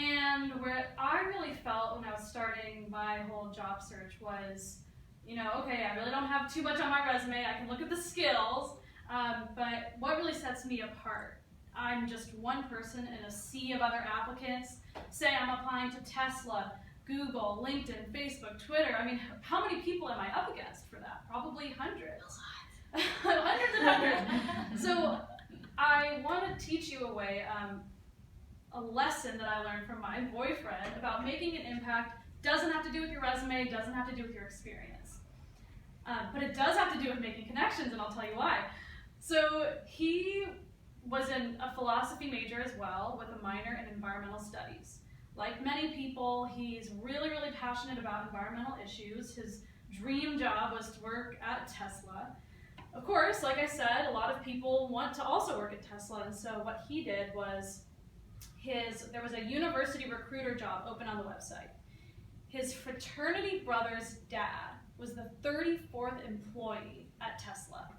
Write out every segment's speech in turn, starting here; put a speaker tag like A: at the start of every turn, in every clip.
A: And where I really felt when I was starting my whole job search was, okay, I really don't have too much on my resume. I can look at the skills, but what really sets me apart? I'm just one person in a sea of other applicants. Say I'm applying to Tesla, Google, LinkedIn, Facebook, Twitter. I mean, how many people am I up against for that? Probably hundreds. A lot. Hundreds and hundreds. So I want to teach you a lesson that I learned from my boyfriend about making an impact. Doesn't have to do with your resume, doesn't have to do with your experience. But it does have to do with making connections, and I'll tell you why. So he was in a philosophy major as well, with a minor in environmental studies. Like many people, he's really, really passionate about environmental issues. His dream job was to work at Tesla. Of course, like I said, a lot of people want to also work at Tesla, and so what he did was there was a university recruiter job open on the website. His fraternity brother's dad was the 34th employee at Tesla.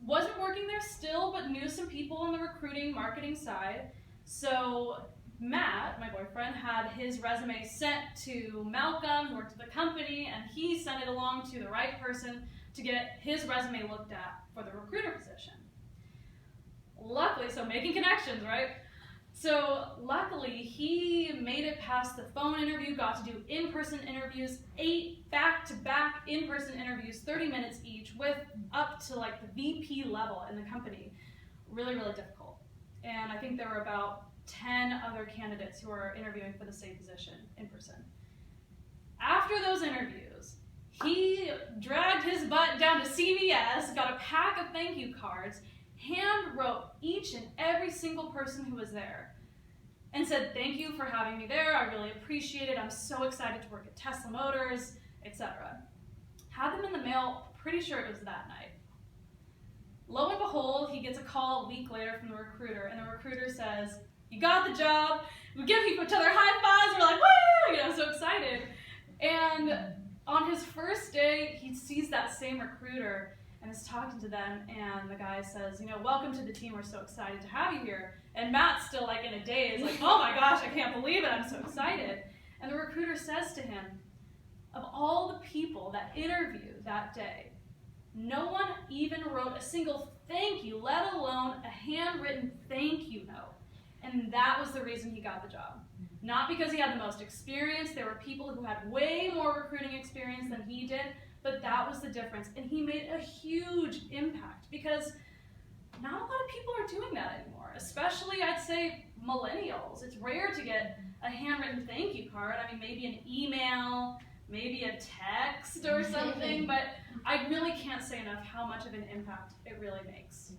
A: Wasn't working there still, but knew some people on the recruiting marketing side. So Matt, my boyfriend, had his resume sent to Malcolm, who worked at the company, and he sent it along to the right person to get his resume looked at for the recruiter position. Luckily, so making connections, right? So luckily, he made it past the phone interview, got to do in-person interviews, 8 back-to-back in-person interviews, 30 minutes each, with up to like the VP level in the company. Really, really difficult. And I think there were about 10 other candidates who were interviewing for the same position in person. After those interviews, he dragged his butt down to CVS, got a pack of thank you cards, hand wrote each and every single person who was there, and said, "Thank you for having me there. I really appreciate it. I'm so excited to work at Tesla Motors," etc. Had them in the mail, pretty sure it was that night. Lo and behold, he gets a call a week later from the recruiter, and the recruiter says, "You got the job." We give each other high fives. We're like, woo! So excited. And on his first day, he sees that same recruiter and is talking to them, and the guy says, "Welcome to the team. We're so excited to have you here." And Matt's still like in a daze, like, "Oh my gosh, I can't believe it. I'm so excited." And the recruiter says to him, "Of all the people that interviewed that day, no one even wrote a single thank you, let alone a handwritten thank you note." And that was the reason he got the job. Not because he had the most experience. There were people who had way more recruiting experience than he did, but that was the difference. And he made a huge impact because not a lot of people are doing that anymore, especially, I'd say, millennials. It's rare to get a handwritten thank you card. I mean, maybe an email, maybe a text or something, but I really can't say enough how much of an impact it really makes.